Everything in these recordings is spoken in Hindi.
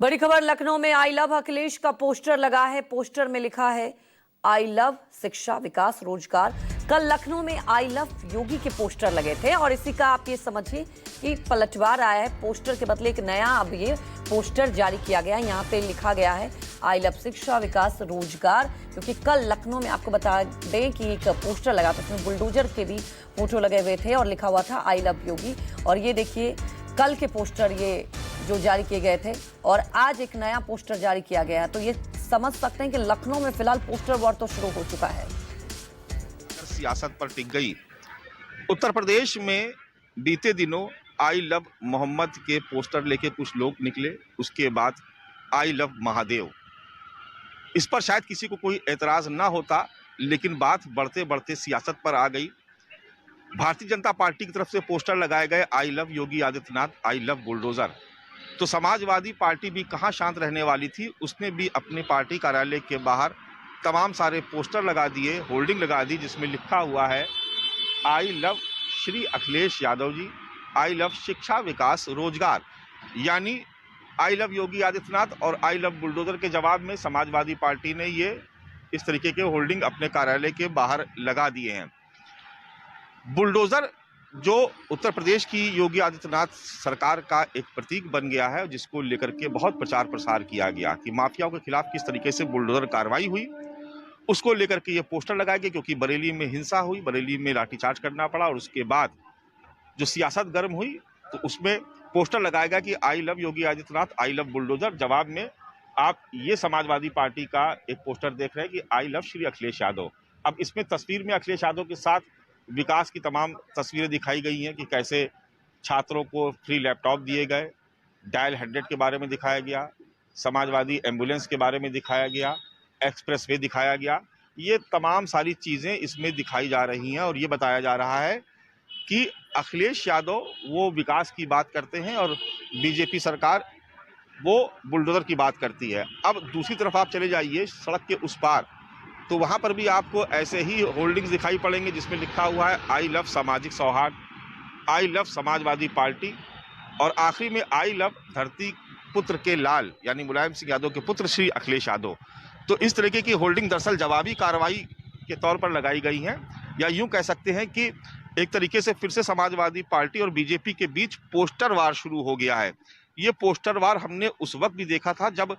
बड़ी खबर लखनऊ में आई लव अखिलेश का पोस्टर लगा है। पोस्टर में लिखा है आई लव शिक्षा विकास रोजगार। कल लखनऊ में आई लव योगी के पोस्टर लगे थे और इसी का आप ये समझिए कि पलटवार आया है। पोस्टर के बदले एक नया अब ये पोस्टर जारी किया गया है। यहाँ पे लिखा गया है आई लव शिक्षा विकास रोजगार, क्योंकि कल लखनऊ में आपको बता दें कि एक पोस्टर लगा था, उसमें बुलडोजर के भी फोटो लगे हुए थे और लिखा हुआ था आई लव योगी। और ये देखिए कल के पोस्टर ये जो जारी किए गए थे और आज एक नया पोस्टर जारी किया गया है। तो ये समझ सकते हैं कि लखनऊ में फिलहाल पोस्टर वॉर तो शुरू हो चुका है। सियासत पर टिक गई। उत्तर प्रदेश में बीते दिनों आई लव मोहम्मद के पोस्टर लेके कुछ लोग निकले, उसके बाद आई लव महादेव। इस पर शायद किसी को कोई एतराज ना होता, लेकिन बात बढ़ते बढ़ते सियासत पर आ गई। भारतीय जनता पार्टी की तरफ से पोस्टर लगाए गए I love Yogi Adityanath, I love bulldozer. तो समाजवादी पार्टी भी कहां शांत रहने वाली थी, उसने भी अपने पार्टी कार्यालय के बाहर तमाम सारे पोस्टर लगा दिए, होल्डिंग लगा दी, जिसमें लिखा हुआ है I love Shri Akhilesh Yadav ji, I love शिक्षा विकास रोजगार। यानी आई लव योगी आदित्यनाथ और आई लव बुलडोजर के जवाब में समाजवादी पार्टी ने ये इस तरीके के होल्डिंग अपने कार्यालय के बाहर लगा दिए हैं। बुलडोजर जो उत्तर प्रदेश की योगी आदित्यनाथ सरकार का एक प्रतीक बन गया है, जिसको लेकर के बहुत प्रचार प्रसार किया गया कि माफियाओं के खिलाफ किस तरीके से बुलडोजर कार्रवाई हुई, उसको लेकर के ये पोस्टर लगाए गए। क्योंकि बरेली में हिंसा हुई, बरेली में लाठीचार्ज करना पड़ा और उसके बाद जो सियासत गर्म हुई, तो उसमें पोस्टर लगाया गया कि I love Yogi Adityanath, I love bulldozer. जवाब में आप ये समाजवादी पार्टी का एक पोस्टर देख रहे हैं कि आई लव श्री अखिलेश यादव। अब इसमें तस्वीर में अखिलेश यादव के साथ विकास की तमाम तस्वीरें दिखाई गई हैं कि कैसे छात्रों को फ्री लैपटॉप दिए गए, डायल 100 के बारे में दिखाया गया, समाजवादी एम्बुलेंस के बारे में दिखाया गया, एक्सप्रेस वे दिखाया गया। ये तमाम सारी चीज़ें इसमें दिखाई जा रही हैं और ये बताया जा रहा है कि अखिलेश यादव वो विकास की बात करते हैं और बीजेपी सरकार वो बुलडोजर की बात करती है। अब दूसरी तरफ आप चले जाइए सड़क के उस पार, तो वहाँ पर भी आपको ऐसे ही होल्डिंग्स दिखाई पड़ेंगे जिसमें लिखा हुआ है आई लव सामाजिक सौहार्द, आई लव समाजवादी पार्टी और आखिरी में आई लव धरती पुत्र के लाल यानी मुलायम सिंह यादव के पुत्र श्री अखिलेश यादव। तो इस तरीके की होल्डिंग दरअसल जवाबी कार्रवाई के तौर पर लगाई गई हैं, या यूं कह सकते हैं कि एक तरीके से फिर से समाजवादी पार्टी और बीजेपी के बीच पोस्टर वार शुरू हो गया है। ये पोस्टर वार हमने उस वक्त भी देखा था जब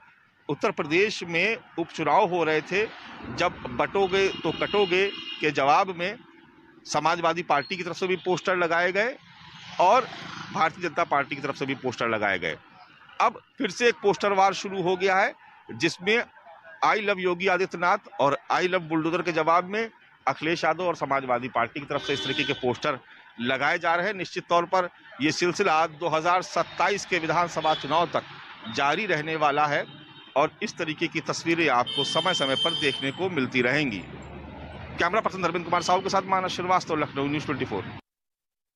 उत्तर प्रदेश में उपचुनाव हो रहे थे, जब बटोगे तो कटोगे के जवाब में समाजवादी पार्टी की तरफ से भी पोस्टर लगाए गए और भारतीय जनता पार्टी की तरफ से भी पोस्टर लगाए गए। अब फिर से एक पोस्टर वार शुरू हो गया है जिसमें आई लव योगी आदित्यनाथ और आई लव बुलडोजर के जवाब में अखिलेश यादव और समाजवादी पार्टी की तरफ से इस तरीके के पोस्टर लगाए जा रहे हैं। निश्चित तौर पर ये सिलसिला 2027 के विधानसभा चुनाव तक जारी रहने वाला है और इस तरीके की तस्वीरें आपको समय समय पर देखने को मिलती रहेंगी। कैमरा पर्सन धर्मेंद्र कुमार साहू के साथ मानस श्रीवास्तव, लखनऊ न्यूज़ 24।